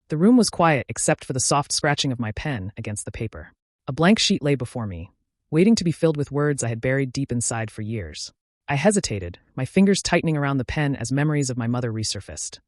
The room was quiet except for the soft scratching of my pen against the paper. A blank sheet lay before me, waiting to be filled with words I had buried deep inside for years. I hesitated, my fingers tightening around the pen as memories of my mother resurfaced.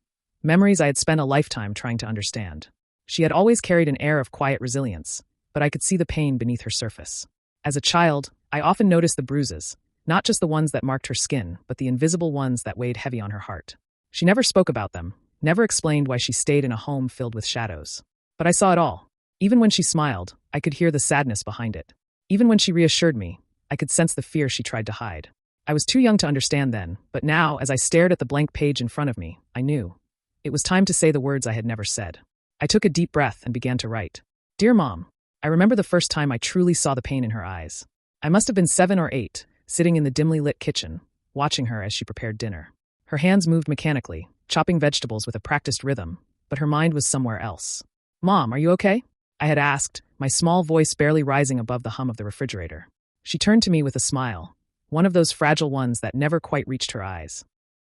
Memories I had spent a lifetime trying to understand. She had always carried an air of quiet resilience, but I could see the pain beneath her surface. As a child, I often noticed the bruises, not just the ones that marked her skin, but the invisible ones that weighed heavy on her heart. She never spoke about them, never explained why she stayed in a home filled with shadows. But I saw it all. Even when she smiled, I could hear the sadness behind it. Even when she reassured me, I could sense the fear she tried to hide. I was too young to understand then, but now, as I stared at the blank page in front of me, I knew. It was time to say the words I had never said. I took a deep breath and began to write. Dear Mom, I remember the first time I truly saw the pain in her eyes. I must have been 7 or 8, sitting in the dimly lit kitchen, watching her as she prepared dinner. Her hands moved mechanically, chopping vegetables with a practiced rhythm, but her mind was somewhere else. Mom, are you okay? I had asked, my small voice barely rising above the hum of the refrigerator. She turned to me with a smile, one of those fragile ones that never quite reached her eyes.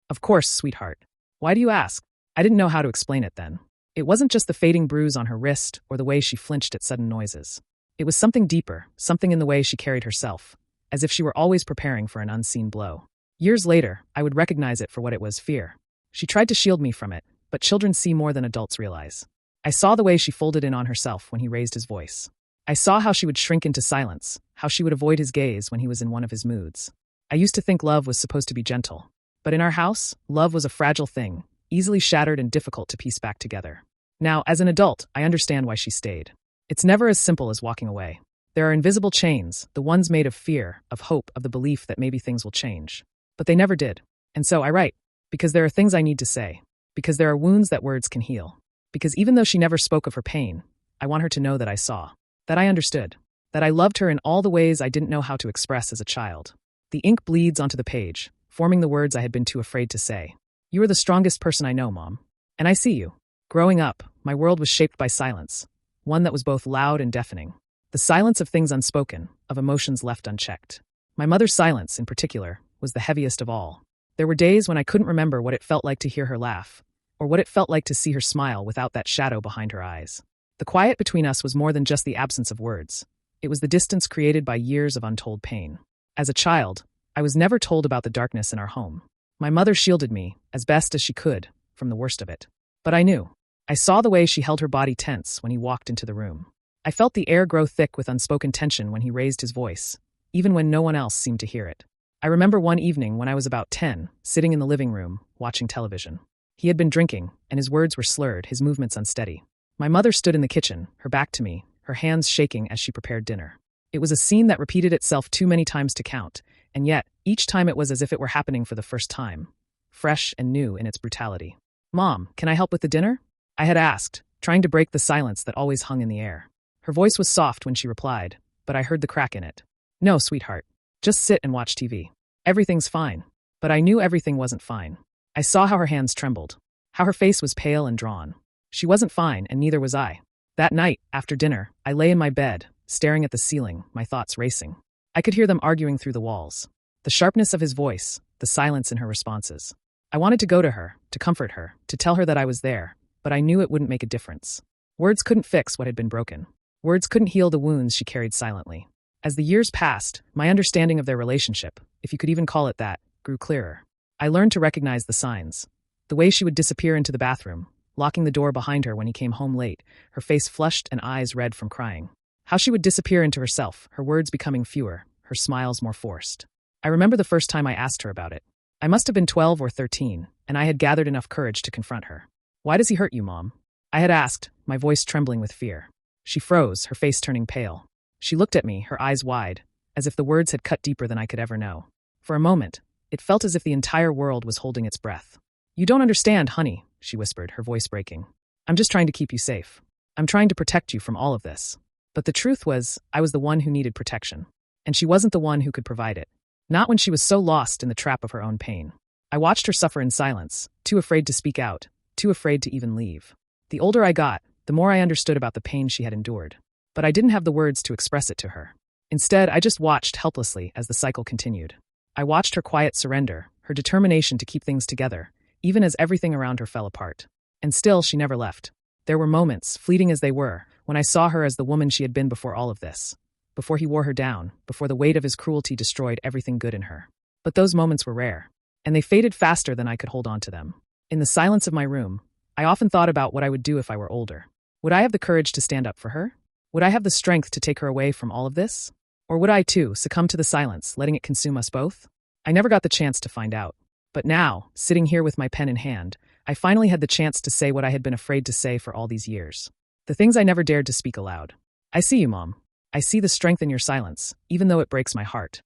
Of course, sweetheart. Why do you ask? I didn't know how to explain it then. It wasn't just the fading bruise on her wrist or the way she flinched at sudden noises. It was something deeper, something in the way she carried herself, as if she were always preparing for an unseen blow. Years later, I would recognize it for what it was: fear. She tried to shield me from it, but children see more than adults realize. I saw the way she folded in on herself when he raised his voice. I saw how she would shrink into silence, how she would avoid his gaze when he was in one of his moods. I used to think love was supposed to be gentle. But in our house, love was a fragile thing, easily shattered and difficult to piece back together. Now, as an adult, I understand why she stayed. It's never as simple as walking away. There are invisible chains, the ones made of fear, of hope, of the belief that maybe things will change. But they never did. And so I write, because there are things I need to say, because there are wounds that words can heal, because even though she never spoke of her pain, I want her to know that I saw, that I understood, that I loved her in all the ways I didn't know how to express as a child. The ink bleeds onto the page, forming the words I had been too afraid to say. You are the strongest person I know, Mom. And I see you. Growing up, my world was shaped by silence, one that was both loud and deafening. The silence of things unspoken, of emotions left unchecked. My mother's silence, in particular, was the heaviest of all. There were days when I couldn't remember what it felt like to hear her laugh, or what it felt like to see her smile without that shadow behind her eyes. The quiet between us was more than just the absence of words. It was the distance created by years of untold pain. As a child, I was never told about the darkness in our home. My mother shielded me, as best as she could, from the worst of it. But I knew. I saw the way she held her body tense when he walked into the room. I felt the air grow thick with unspoken tension when he raised his voice, even when no one else seemed to hear it. I remember one evening when I was about 10, sitting in the living room, watching television. He had been drinking, and his words were slurred, his movements unsteady. My mother stood in the kitchen, her back to me, her hands shaking as she prepared dinner. It was a scene that repeated itself too many times to count, and yet, each time it was as if it were happening for the first time, fresh and new in its brutality. Mom, can I help with the dinner? I had asked, trying to break the silence that always hung in the air. Her voice was soft when she replied, but I heard the crack in it. No, sweetheart. Just sit and watch TV. Everything's fine. But I knew everything wasn't fine. I saw how her hands trembled, how her face was pale and drawn. She wasn't fine, and neither was I. That night, after dinner, I lay in my bed, staring at the ceiling, my thoughts racing. I could hear them arguing through the walls. The sharpness of his voice, the silence in her responses. I wanted to go to her, to comfort her, to tell her that I was there, but I knew it wouldn't make a difference. Words couldn't fix what had been broken. Words couldn't heal the wounds she carried silently. As the years passed, my understanding of their relationship, if you could even call it that, grew clearer. I learned to recognize the signs. The way she would disappear into the bathroom, locking the door behind her when he came home late, her face flushed and eyes red from crying. How she would disappear into herself, her words becoming fewer, her smiles more forced. I remember the first time I asked her about it. I must have been 12 or 13, and I had gathered enough courage to confront her. Why does he hurt you, Mom? I had asked, my voice trembling with fear. She froze, her face turning pale. She looked at me, her eyes wide, as if the words had cut deeper than I could ever know. For a moment, it felt as if the entire world was holding its breath. You don't understand, honey, she whispered, her voice breaking. I'm just trying to keep you safe. I'm trying to protect you from all of this. But the truth was, I was the one who needed protection. And she wasn't the one who could provide it. Not when she was so lost in the trap of her own pain. I watched her suffer in silence, too afraid to speak out, too afraid to even leave. The older I got, the more I understood about the pain she had endured. But I didn't have the words to express it to her. Instead, I just watched helplessly as the cycle continued. I watched her quiet surrender, her determination to keep things together, even as everything around her fell apart. And still, she never left. There were moments, fleeting as they were, when I saw her as the woman she had been before all of this. Before he wore her down, before the weight of his cruelty destroyed everything good in her. But those moments were rare, and they faded faster than I could hold on to them. In the silence of my room, I often thought about what I would do if I were older. Would I have the courage to stand up for her? Would I have the strength to take her away from all of this? Or would I, too, succumb to the silence, letting it consume us both? I never got the chance to find out. But now, sitting here with my pen in hand, I finally had the chance to say what I had been afraid to say for all these years. The things I never dared to speak aloud. I see you, Mom. I see the strength in your silence, even though it breaks my heart.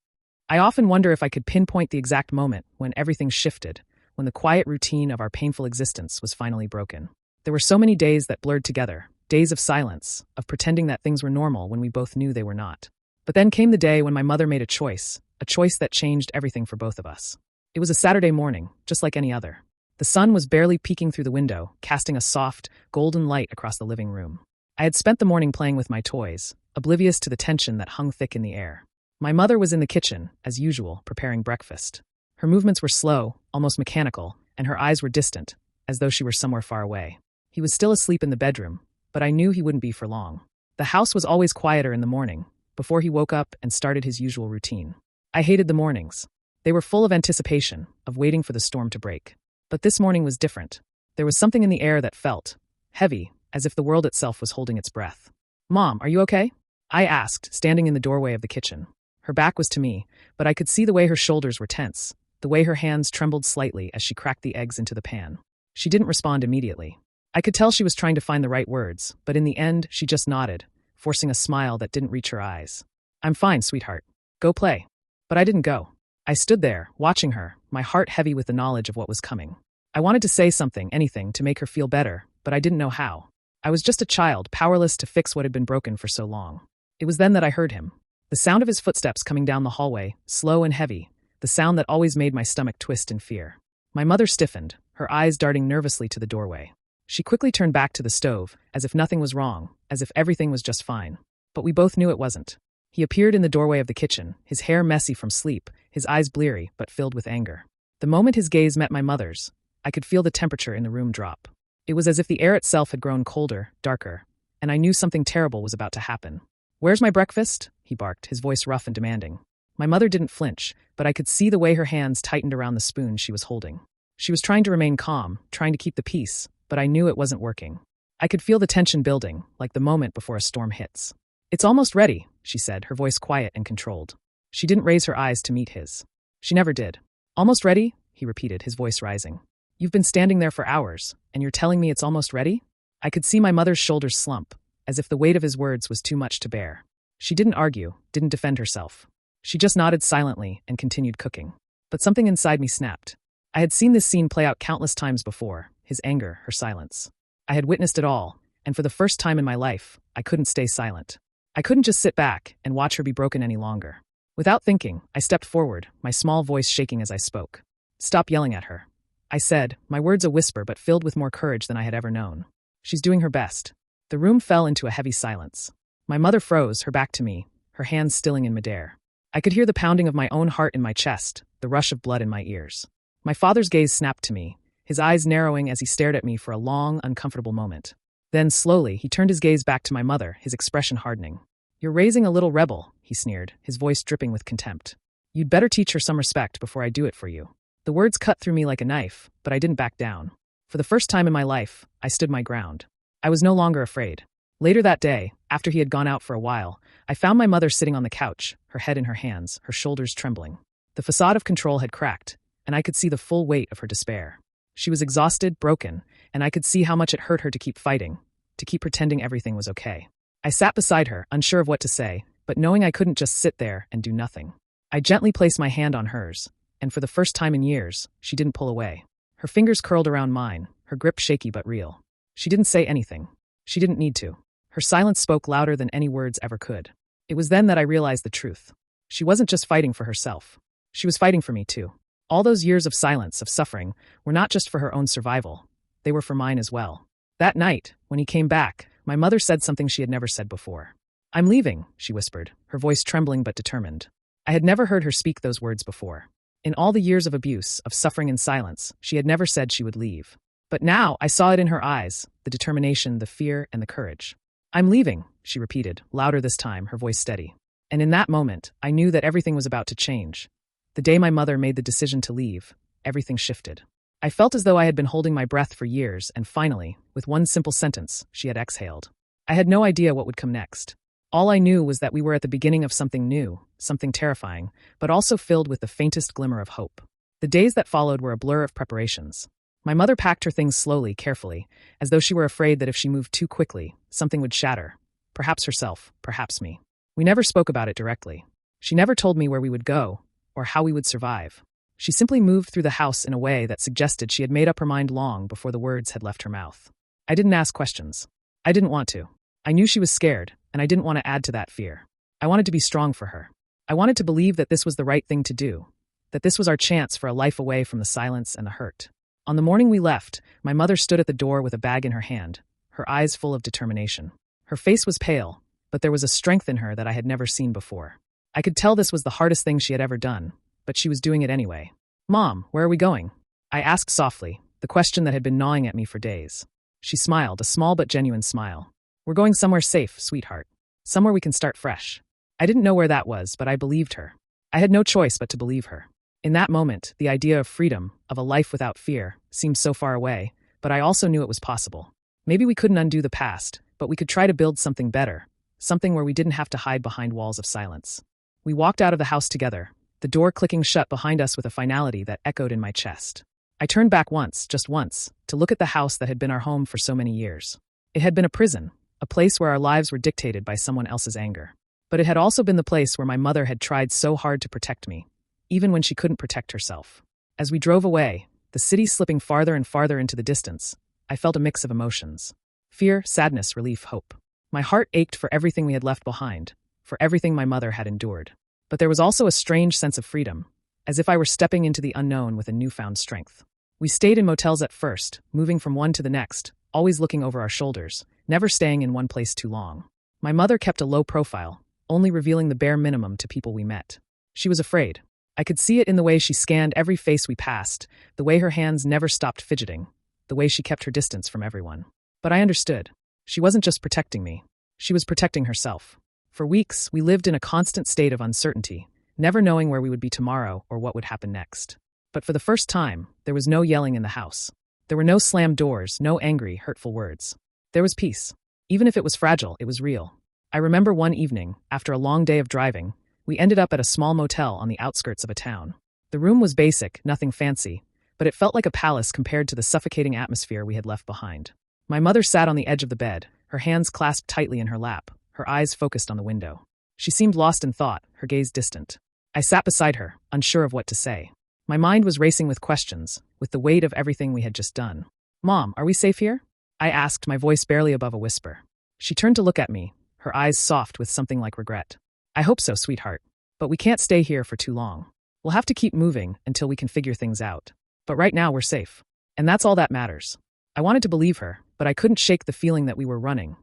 I often wonder if I could pinpoint the exact moment when everything shifted, when the quiet routine of our painful existence was finally broken. There were so many days that blurred together, days of silence, of pretending that things were normal when we both knew they were not. But then came the day when my mother made a choice that changed everything for both of us. It was a Saturday morning, just like any other. The sun was barely peeking through the window, casting a soft, golden light across the living room. I had spent the morning playing with my toys, oblivious to the tension that hung thick in the air. My mother was in the kitchen, as usual, preparing breakfast. Her movements were slow, almost mechanical, and her eyes were distant, as though she were somewhere far away. He was still asleep in the bedroom, but I knew he wouldn't be for long. The house was always quieter in the morning, before he woke up and started his usual routine. I hated the mornings. They were full of anticipation, of waiting for the storm to break. But this morning was different. There was something in the air that felt heavy, as if the world itself was holding its breath. "Mom, are you okay?" I asked, standing in the doorway of the kitchen. Her back was to me, but I could see the way her shoulders were tense, the way her hands trembled slightly as she cracked the eggs into the pan. She didn't respond immediately. I could tell she was trying to find the right words, but in the end, she just nodded, forcing a smile that didn't reach her eyes. "I'm fine, sweetheart. Go play." But I didn't go. I stood there, watching her, my heart heavy with the knowledge of what was coming. I wanted to say something, anything, to make her feel better, but I didn't know how. I was just a child, powerless to fix what had been broken for so long. It was then that I heard him. The sound of his footsteps coming down the hallway, slow and heavy, the sound that always made my stomach twist in fear. My mother stiffened, her eyes darting nervously to the doorway. She quickly turned back to the stove, as if nothing was wrong, as if everything was just fine. But we both knew it wasn't. He appeared in the doorway of the kitchen, his hair messy from sleep, his eyes bleary but filled with anger. The moment his gaze met my mother's, I could feel the temperature in the room drop. It was as if the air itself had grown colder, darker, and I knew something terrible was about to happen. "Where's my breakfast?" he barked, his voice rough and demanding. My mother didn't flinch, but I could see the way her hands tightened around the spoon she was holding. She was trying to remain calm, trying to keep the peace, but I knew it wasn't working. I could feel the tension building, like the moment before a storm hits. "It's almost ready," she said, her voice quiet and controlled. She didn't raise her eyes to meet his. She never did. "Almost ready?" he repeated, his voice rising. "You've been standing there for hours, and you're telling me it's almost ready?" I could see my mother's shoulders slump, as if the weight of his words was too much to bear. She didn't argue, didn't defend herself. She just nodded silently and continued cooking. But something inside me snapped. I had seen this scene play out countless times before, his anger, her silence. I had witnessed it all, and for the first time in my life, I couldn't stay silent. I couldn't just sit back and watch her be broken any longer. Without thinking, I stepped forward, my small voice shaking as I spoke. "Stop yelling at her," I said, my words a whisper but filled with more courage than I had ever known. "She's doing her best." The room fell into a heavy silence. My mother froze, her back to me, her hands stilling in midair. I could hear the pounding of my own heart in my chest, the rush of blood in my ears. My father's gaze snapped to me, his eyes narrowing as he stared at me for a long, uncomfortable moment. Then, slowly, he turned his gaze back to my mother, his expression hardening. "You're raising a little rebel," he sneered, his voice dripping with contempt. "You'd better teach her some respect before I do it for you." The words cut through me like a knife, but I didn't back down. For the first time in my life, I stood my ground. I was no longer afraid. Later that day, after he had gone out for a while, I found my mother sitting on the couch, her head in her hands, her shoulders trembling. The facade of control had cracked, and I could see the full weight of her despair. She was exhausted, broken, and I could see how much it hurt her to keep fighting, to keep pretending everything was okay. I sat beside her, unsure of what to say, but knowing I couldn't just sit there and do nothing. I gently placed my hand on hers, and for the first time in years, she didn't pull away. Her fingers curled around mine, her grip shaky but real. She didn't say anything. She didn't need to. Her silence spoke louder than any words ever could. It was then that I realized the truth. She wasn't just fighting for herself. She was fighting for me too. All those years of silence, of suffering, were not just for her own survival. They were for mine as well. That night, when he came back, my mother said something she had never said before. "I'm leaving," she whispered, her voice trembling but determined. I had never heard her speak those words before. In all the years of abuse, of suffering and silence, she had never said she would leave. But now I saw it in her eyes, the determination, the fear, and the courage. "I'm leaving," she repeated, louder this time, her voice steady. And in that moment, I knew that everything was about to change. The day my mother made the decision to leave, everything shifted. I felt as though I had been holding my breath for years, and finally, with one simple sentence, she had exhaled. I had no idea what would come next. All I knew was that we were at the beginning of something new, something terrifying, but also filled with the faintest glimmer of hope. The days that followed were a blur of preparations. My mother packed her things slowly, carefully, as though she were afraid that if she moved too quickly, something would shatter. Perhaps herself, perhaps me. We never spoke about it directly. She never told me where we would go, or how we would survive. She simply moved through the house in a way that suggested she had made up her mind long before the words had left her mouth. I didn't ask questions. I didn't want to. I knew she was scared, and I didn't want to add to that fear. I wanted to be strong for her. I wanted to believe that this was the right thing to do, that this was our chance for a life away from the silence and the hurt. On the morning we left, my mother stood at the door with a bag in her hand, her eyes full of determination. Her face was pale, but there was a strength in her that I had never seen before. I could tell this was the hardest thing she had ever done, but she was doing it anyway. "Mom, where are we going?" I asked softly, the question that had been gnawing at me for days. She smiled, a small but genuine smile. "We're going somewhere safe, sweetheart. Somewhere we can start fresh." I didn't know where that was, but I believed her. I had no choice but to believe her. In that moment, the idea of freedom, of a life without fear, seemed so far away, but I also knew it was possible. Maybe we couldn't undo the past, but we could try to build something better, something where we didn't have to hide behind walls of silence. We walked out of the house together, the door clicking shut behind us with a finality that echoed in my chest. I turned back once, just once, to look at the house that had been our home for so many years. It had been a prison, a place where our lives were dictated by someone else's anger. But it had also been the place where my mother had tried so hard to protect me, even when she couldn't protect herself. As we drove away, the city slipping farther and farther into the distance, I felt a mix of emotions. Fear, sadness, relief, hope. My heart ached for everything we had left behind, for everything my mother had endured. But there was also a strange sense of freedom, as if I were stepping into the unknown with a newfound strength. We stayed in motels at first, moving from one to the next, always looking over our shoulders, never staying in one place too long. My mother kept a low profile, only revealing the bare minimum to people we met. She was afraid. I could see it in the way she scanned every face we passed, the way her hands never stopped fidgeting, the way she kept her distance from everyone. But I understood. She wasn't just protecting me. She was protecting herself. For weeks, we lived in a constant state of uncertainty, never knowing where we would be tomorrow or what would happen next. But for the first time, there was no yelling in the house. There were no slammed doors, no angry, hurtful words. There was peace. Even if it was fragile, it was real. I remember one evening, after a long day of driving, we ended up at a small motel on the outskirts of a town. The room was basic, nothing fancy, but it felt like a palace compared to the suffocating atmosphere we had left behind. My mother sat on the edge of the bed, her hands clasped tightly in her lap, her eyes focused on the window. She seemed lost in thought, her gaze distant. I sat beside her, unsure of what to say. My mind was racing with questions, with the weight of everything we had just done. "Mom, are we safe here?" I asked, my voice barely above a whisper. She turned to look at me, her eyes soft with something like regret. "I hope so, sweetheart. But we can't stay here for too long. We'll have to keep moving until we can figure things out. But right now we're safe. And that's all that matters." I wanted to believe her, but I couldn't shake the feeling that we were running,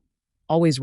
always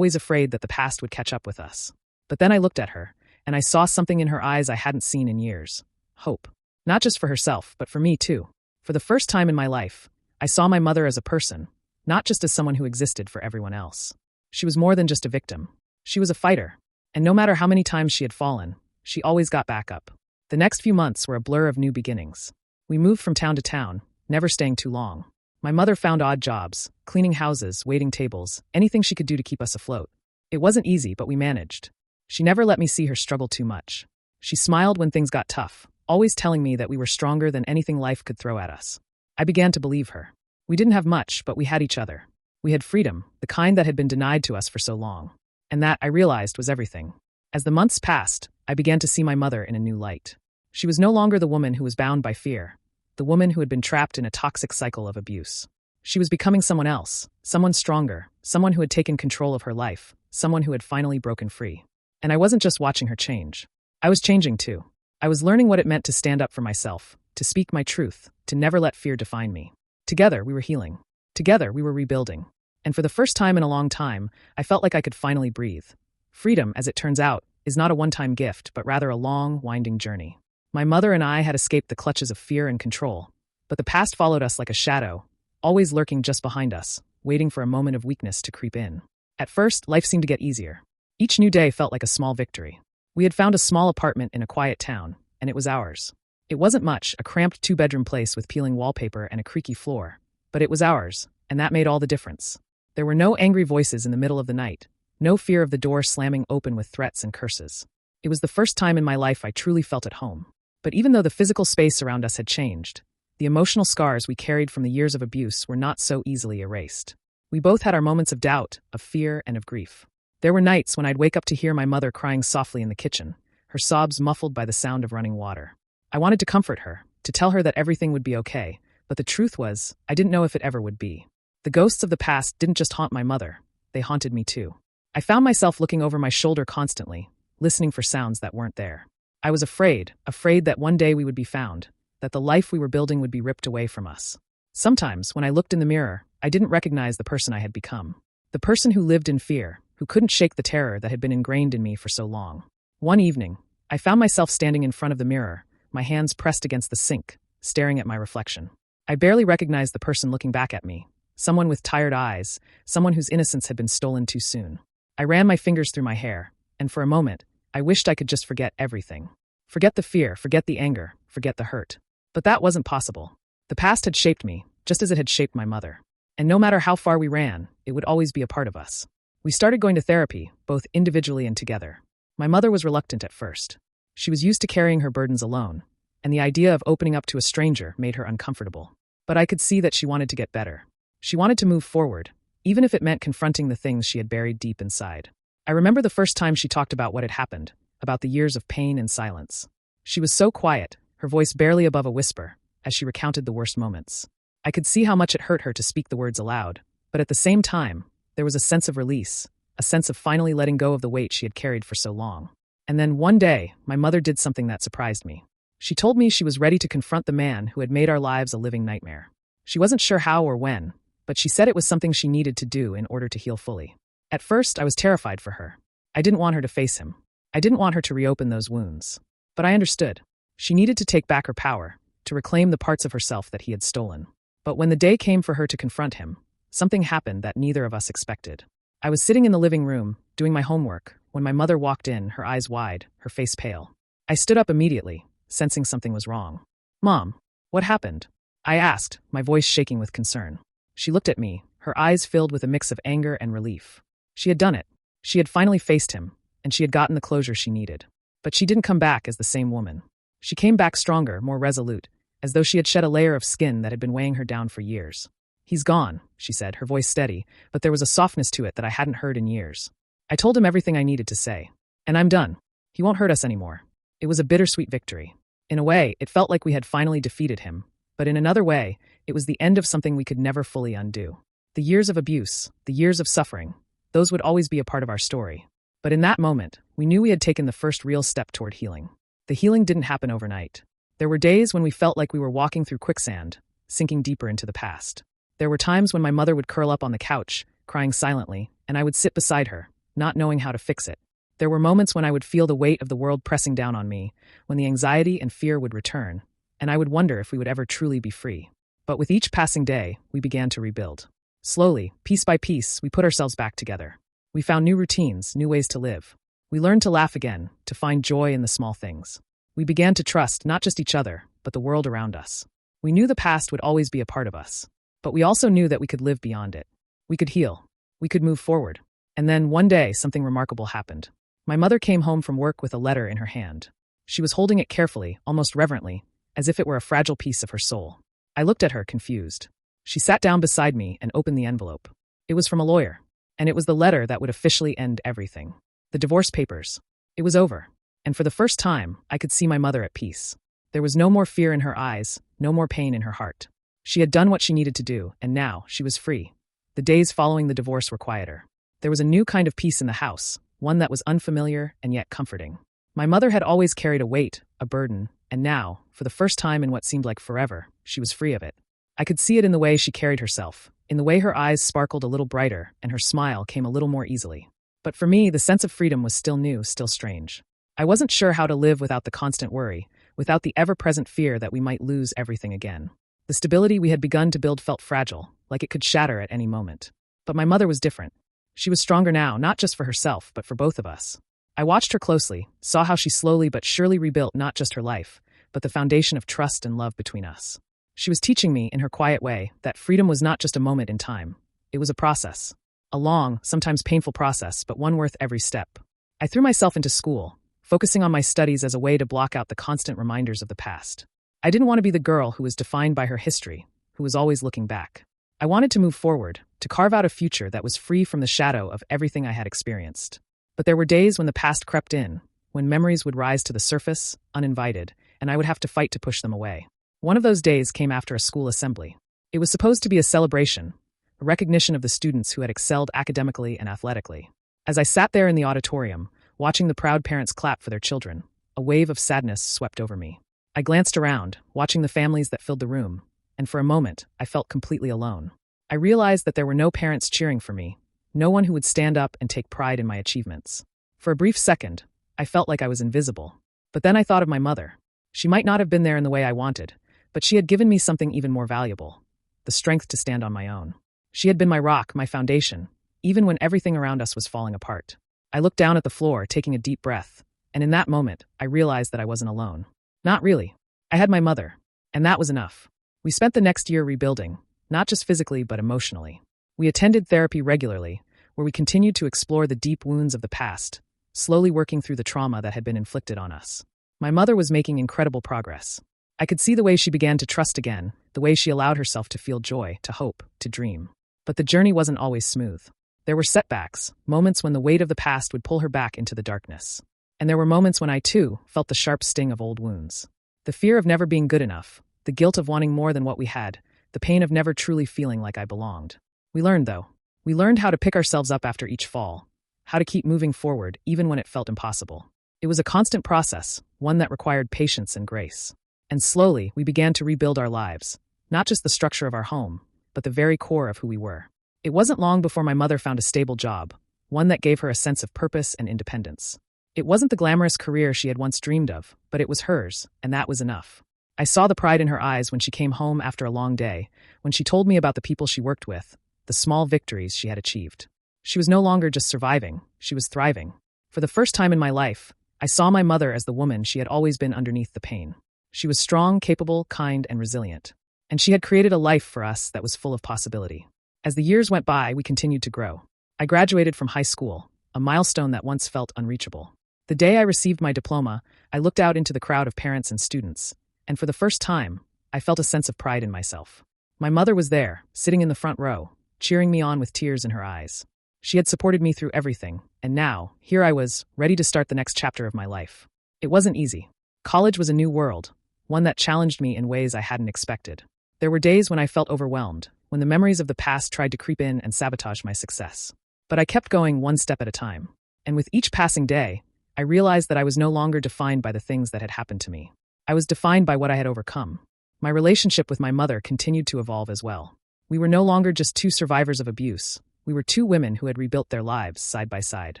afraid that the past would catch up with us. But then I looked at her, and I saw something in her eyes I hadn't seen in years. Hope. Not just for herself, but for me too. For the first time in my life, I saw my mother as a person, not just as someone who existed for everyone else. She was more than just a victim. She was a fighter. And no matter how many times she had fallen, she always got back up. The next few months were a blur of new beginnings. We moved from town to town, never staying too long. My mother found odd jobs, cleaning houses, waiting tables, anything she could do to keep us afloat. It wasn't easy, but we managed. She never let me see her struggle too much. She smiled when things got tough, always telling me that we were stronger than anything life could throw at us. I began to believe her. We didn't have much, but we had each other. We had freedom, the kind that had been denied to us for so long. And that, I realized, was everything. As the months passed, I began to see my mother in a new light. She was no longer the woman who was bound by fear, the woman who had been trapped in a toxic cycle of abuse. She was becoming someone else, someone stronger, someone who had taken control of her life, someone who had finally broken free. And I wasn't just watching her change. I was changing too. I was learning what it meant to stand up for myself, to speak my truth, to never let fear define me. Together, we were healing. Together, we were rebuilding. And for the first time in a long time, I felt like I could finally breathe. Freedom, as it turns out, is not a one-time gift, but rather a long, winding journey. My mother and I had escaped the clutches of fear and control, But the past followed us like a shadow, always lurking just behind us, waiting for a moment of weakness to creep in. At first, life seemed to get easier. Each new day felt like a small victory. We had found a small apartment in a quiet town, and it was ours. It wasn't much, a cramped two-bedroom place with peeling wallpaper and a creaky floor, but it was ours, and that made all the difference. There were no angry voices in the middle of the night, no fear of the door slamming open with threats and curses. It was the first time in my life I truly felt at home. But even though the physical space around us had changed, the emotional scars we carried from the years of abuse were not so easily erased. We both had our moments of doubt, of fear, and of grief. There were nights when I'd wake up to hear my mother crying softly in the kitchen, her sobs muffled by the sound of running water. I wanted to comfort her, to tell her that everything would be okay, but the truth was, I didn't know if it ever would be. The ghosts of the past didn't just haunt my mother, they haunted me too. I found myself looking over my shoulder constantly, listening for sounds that weren't there. I was afraid that one day we would be found, that the life we were building would be ripped away from us. Sometimes, when I looked in the mirror, I didn't recognize the person I had become. The person who lived in fear, who couldn't shake the terror that had been ingrained in me for so long. One evening, I found myself standing in front of the mirror, my hands pressed against the sink, staring at my reflection. I barely recognized the person looking back at me, someone with tired eyes, someone whose innocence had been stolen too soon. I ran my fingers through my hair, and for a moment, I wished I could just forget everything. Forget the fear, forget the anger, forget the hurt. But that wasn't possible. The past had shaped me, just as it had shaped my mother. And no matter how far we ran, it would always be a part of us. We started going to therapy, both individually and together. My mother was reluctant at first. She was used to carrying her burdens alone, and the idea of opening up to a stranger made her uncomfortable. But I could see that she wanted to get better. She wanted to move forward, even if it meant confronting the things she had buried deep inside. I remember the first time she talked about what had happened, about the years of pain and silence. She was so quiet, her voice barely above a whisper, as she recounted the worst moments. I could see how much it hurt her to speak the words aloud, but at the same time, there was a sense of release, a sense of finally letting go of the weight she had carried for so long. And then one day, my mother did something that surprised me. She told me she was ready to confront the man who had made our lives a living nightmare. She wasn't sure how or when, but she said it was something she needed to do in order to heal fully. At first, I was terrified for her. I didn't want her to face him. I didn't want her to reopen those wounds. But I understood. She needed to take back her power, to reclaim the parts of herself that he had stolen. But when the day came for her to confront him, something happened that neither of us expected. I was sitting in the living room, doing my homework, when my mother walked in, her eyes wide, her face pale. I stood up immediately, sensing something was wrong. "Mom, what happened?" I asked, my voice shaking with concern. She looked at me, her eyes filled with a mix of anger and relief. She had done it. She had finally faced him, and she had gotten the closure she needed. But she didn't come back as the same woman. She came back stronger, more resolute, as though she had shed a layer of skin that had been weighing her down for years. "He's gone," she said, her voice steady, but there was a softness to it that I hadn't heard in years. I told him everything I needed to say. "And I'm done. He won't hurt us anymore." It was a bittersweet victory. In a way, it felt like we had finally defeated him, but in another way, it was the end of something we could never fully undo. The years of abuse, the years of suffering, those would always be a part of our story. But in that moment, we knew we had taken the first real step toward healing. The healing didn't happen overnight. There were days when we felt like we were walking through quicksand, sinking deeper into the past. There were times when my mother would curl up on the couch, crying silently, and I would sit beside her, not knowing how to fix it. There were moments when I would feel the weight of the world pressing down on me, when the anxiety and fear would return, and I would wonder if we would ever truly be free. But with each passing day, we began to rebuild. Slowly, piece by piece, we put ourselves back together. We found new routines, new ways to live. We learned to laugh again, to find joy in the small things. We began to trust not just each other, but the world around us. We knew the past would always be a part of us, but we also knew that we could live beyond it. We could heal. We could move forward. And then, one day, something remarkable happened. My mother came home from work with a letter in her hand. She was holding it carefully, almost reverently, as if it were a fragile piece of her soul. I looked at her, confused. She sat down beside me and opened the envelope. It was from a lawyer, and it was the letter that would officially end everything. The divorce papers. It was over. And for the first time, I could see my mother at peace. There was no more fear in her eyes, no more pain in her heart. She had done what she needed to do, and now she was free. The days following the divorce were quieter. There was a new kind of peace in the house, one that was unfamiliar and yet comforting. My mother had always carried a weight, a burden, and now, for the first time in what seemed like forever, she was free of it. I could see it in the way she carried herself, in the way her eyes sparkled a little brighter and her smile came a little more easily. But for me, the sense of freedom was still new, still strange. I wasn't sure how to live without the constant worry, without the ever-present fear that we might lose everything again. The stability we had begun to build felt fragile, like it could shatter at any moment. But my mother was different. She was stronger now, not just for herself, but for both of us. I watched her closely, saw how she slowly but surely rebuilt not just her life, but the foundation of trust and love between us. She was teaching me, in her quiet way, that freedom was not just a moment in time. It was a process. A long, sometimes painful process, but one worth every step. I threw myself into school, focusing on my studies as a way to block out the constant reminders of the past. I didn't want to be the girl who was defined by her history, who was always looking back. I wanted to move forward, to carve out a future that was free from the shadow of everything I had experienced. But there were days when the past crept in, when memories would rise to the surface, uninvited, and I would have to fight to push them away. One of those days came after a school assembly. It was supposed to be a celebration, a recognition of the students who had excelled academically and athletically. As I sat there in the auditorium, watching the proud parents clap for their children, a wave of sadness swept over me. I glanced around, watching the families that filled the room, and for a moment, I felt completely alone. I realized that there were no parents cheering for me, no one who would stand up and take pride in my achievements. For a brief second, I felt like I was invisible. But then I thought of my mother. She might not have been there in the way I wanted, but she had given me something even more valuable: the strength to stand on my own. She had been my rock, my foundation, even when everything around us was falling apart. I looked down at the floor, taking a deep breath, and in that moment, I realized that I wasn't alone. Not really. I had my mother, and that was enough. We spent the next year rebuilding, not just physically but emotionally. We attended therapy regularly, where we continued to explore the deep wounds of the past, slowly working through the trauma that had been inflicted on us. My mother was making incredible progress. I could see the way she began to trust again, the way she allowed herself to feel joy, to hope, to dream. But the journey wasn't always smooth. There were setbacks, moments when the weight of the past would pull her back into the darkness. And there were moments when I, too, felt the sharp sting of old wounds. The fear of never being good enough, the guilt of wanting more than what we had, the pain of never truly feeling like I belonged. We learned, though. We learned how to pick ourselves up after each fall, how to keep moving forward even when it felt impossible. It was a constant process, one that required patience and grace. And slowly, we began to rebuild our lives, not just the structure of our home, but the very core of who we were. It wasn't long before my mother found a stable job, one that gave her a sense of purpose and independence. It wasn't the glamorous career she had once dreamed of, but it was hers, and that was enough. I saw the pride in her eyes when she came home after a long day, when she told me about the people she worked with, the small victories she had achieved. She was no longer just surviving, she was thriving. For the first time in my life, I saw my mother as the woman she had always been underneath the pain. She was strong, capable, kind, and resilient. And she had created a life for us that was full of possibility. As the years went by, we continued to grow. I graduated from high school, a milestone that once felt unreachable. The day I received my diploma, I looked out into the crowd of parents and students, and for the first time, I felt a sense of pride in myself. My mother was there, sitting in the front row, cheering me on with tears in her eyes. She had supported me through everything, and now, here I was, ready to start the next chapter of my life. It wasn't easy. College was a new world, one that challenged me in ways I hadn't expected. There were days when I felt overwhelmed, when the memories of the past tried to creep in and sabotage my success. But I kept going one step at a time. And with each passing day, I realized that I was no longer defined by the things that had happened to me. I was defined by what I had overcome. My relationship with my mother continued to evolve as well. We were no longer just two survivors of abuse. We were two women who had rebuilt their lives side by side.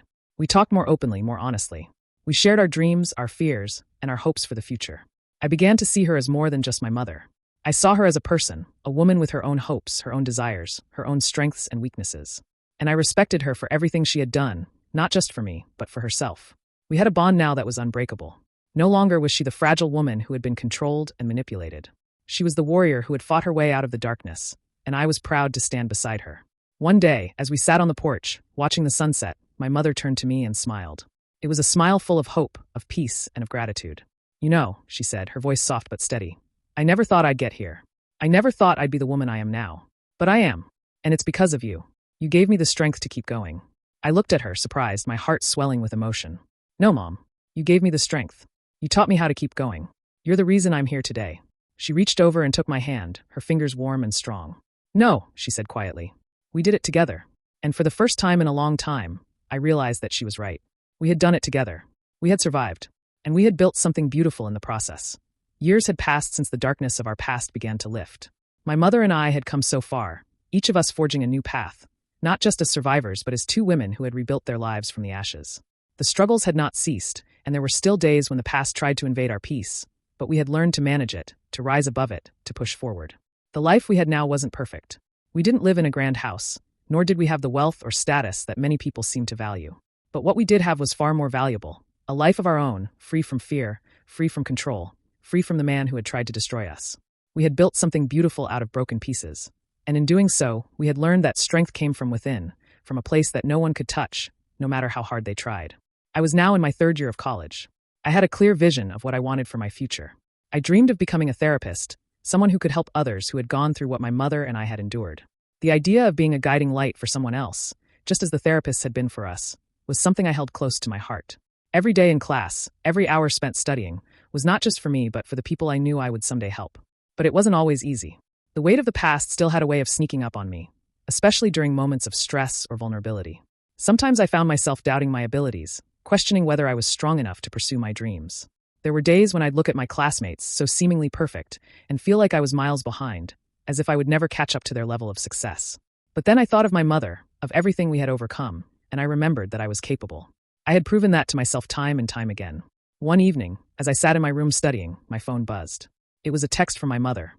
We talked more openly, more honestly. We shared our dreams, our fears, and our hopes for the future. I began to see her as more than just my mother. I saw her as a person, a woman with her own hopes, her own desires, her own strengths and weaknesses. And I respected her for everything she had done, not just for me, but for herself. We had a bond now that was unbreakable. No longer was she the fragile woman who had been controlled and manipulated. She was the warrior who had fought her way out of the darkness, and I was proud to stand beside her. One day, as we sat on the porch, watching the sunset, my mother turned to me and smiled. It was a smile full of hope, of peace, and of gratitude. "You know," she said, her voice soft but steady, "I never thought I'd get here. I never thought I'd be the woman I am now. But I am. And it's because of you. You gave me the strength to keep going." I looked at her, surprised, my heart swelling with emotion. "No, Mom. You gave me the strength. You taught me how to keep going. You're the reason I'm here today." She reached over and took my hand, her fingers warm and strong. "No," she said quietly. "We did it together." And for the first time in a long time, I realized that she was right. We had done it together. We had survived. And we had built something beautiful in the process. Years had passed since the darkness of our past began to lift. My mother and I had come so far, each of us forging a new path, not just as survivors but as two women who had rebuilt their lives from the ashes. The struggles had not ceased, and there were still days when the past tried to invade our peace, but we had learned to manage it, to rise above it, to push forward. The life we had now wasn't perfect. We didn't live in a grand house, nor did we have the wealth or status that many people seem to value. But what we did have was far more valuable, a life of our own, free from fear, free from control, free from the man who had tried to destroy us. We had built something beautiful out of broken pieces, and in doing so, we had learned that strength came from within, from a place that no one could touch, no matter how hard they tried. I was now in my third year of college. I had a clear vision of what I wanted for my future. I dreamed of becoming a therapist, someone who could help others who had gone through what my mother and I had endured. The idea of being a guiding light for someone else, just as the therapists had been for us, was something I held close to my heart. Every day in class, every hour spent studying, was not just for me but for the people I knew I would someday help. But it wasn't always easy. The weight of the past still had a way of sneaking up on me, especially during moments of stress or vulnerability. Sometimes I found myself doubting my abilities, questioning whether I was strong enough to pursue my dreams. There were days when I'd look at my classmates, so seemingly perfect, and feel like I was miles behind, as if I would never catch up to their level of success. But then I thought of my mother, of everything we had overcome, and I remembered that I was capable. I had proven that to myself time and time again. One evening, as I sat in my room studying, my phone buzzed. It was a text from my mother.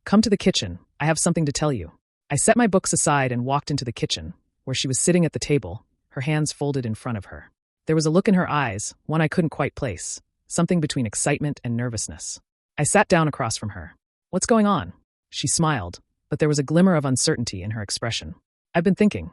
"Come to the kitchen, I have something to tell you." I set my books aside and walked into the kitchen, where she was sitting at the table, her hands folded in front of her. There was a look in her eyes, one I couldn't quite place, something between excitement and nervousness. I sat down across from her. "What's going on?" She smiled, but there was a glimmer of uncertainty in her expression. I've been thinking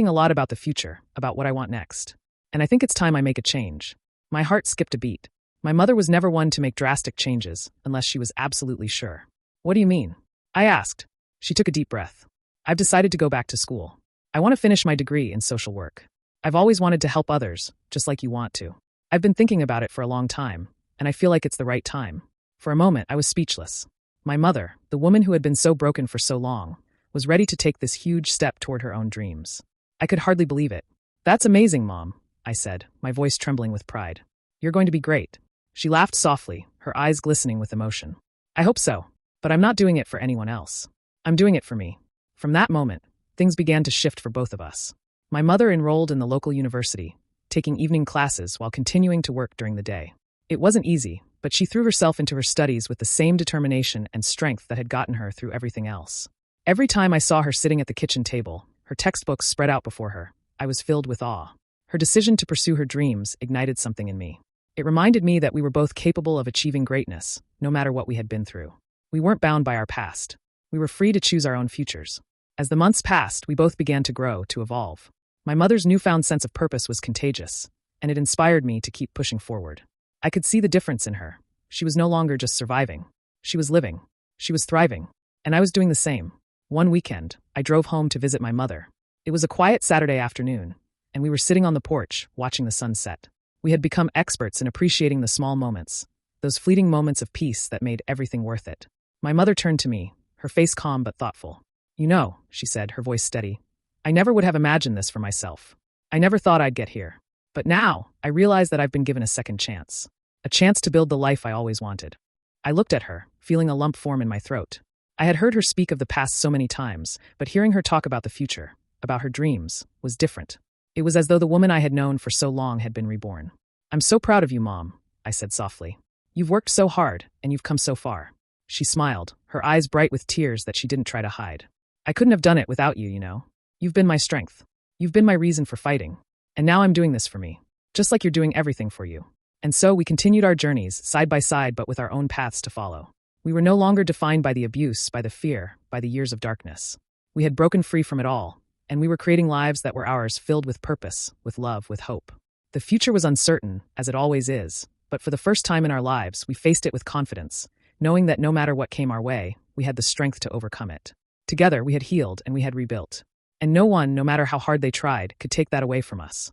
a lot about the future, about what I want next. And I think it's time I make a change." My heart skipped a beat. My mother was never one to make drastic changes, unless she was absolutely sure. "What do you mean?" I asked. She took a deep breath. "I've decided to go back to school. I want to finish my degree in social work. I've always wanted to help others, just like you want to. I've been thinking about it for a long time, and I feel like it's the right time." For a moment, I was speechless. My mother, the woman who had been so broken for so long, was ready to take this huge step toward her own dreams. I could hardly believe it. "That's amazing, Mom," I said, my voice trembling with pride. "You're going to be great." She laughed softly, her eyes glistening with emotion. "I hope so, but I'm not doing it for anyone else. I'm doing it for me." From that moment, things began to shift for both of us. My mother enrolled in the local university, taking evening classes while continuing to work during the day. It wasn't easy, but she threw herself into her studies with the same determination and strength that had gotten her through everything else. Every time I saw her sitting at the kitchen table, her textbooks spread out before her, I was filled with awe. Her decision to pursue her dreams ignited something in me. It reminded me that we were both capable of achieving greatness, no matter what we had been through. We weren't bound by our past. We were free to choose our own futures. As the months passed, we both began to grow, to evolve. My mother's newfound sense of purpose was contagious, and it inspired me to keep pushing forward. I could see the difference in her. She was no longer just surviving. She was living. She was thriving. And I was doing the same. One weekend, I drove home to visit my mother. It was a quiet Saturday afternoon, and we were sitting on the porch, watching the sunset. We had become experts in appreciating the small moments, those fleeting moments of peace that made everything worth it. My mother turned to me, her face calm but thoughtful. "You know," she said, her voice steady, "I never would have imagined this for myself. I never thought I'd get here. But now, I realize that I've been given a second chance. A chance to build the life I always wanted." I looked at her, feeling a lump form in my throat. I had heard her speak of the past so many times, but hearing her talk about the future, about her dreams, was different. It was as though the woman I had known for so long had been reborn. "I'm so proud of you, Mom," I said softly. "You've worked so hard, and you've come so far." She smiled, her eyes bright with tears that she didn't try to hide. "I couldn't have done it without you, you know. You've been my strength. You've been my reason for fighting. And now I'm doing this for me, just like you're doing everything for you." And so we continued our journeys, side by side but with our own paths to follow. We were no longer defined by the abuse, by the fear, by the years of darkness. We had broken free from it all, and we were creating lives that were ours, filled with purpose, with love, with hope. The future was uncertain, as it always is, but for the first time in our lives, we faced it with confidence, knowing that no matter what came our way, we had the strength to overcome it. Together, we had healed and we had rebuilt. And no one, no matter how hard they tried, could take that away from us.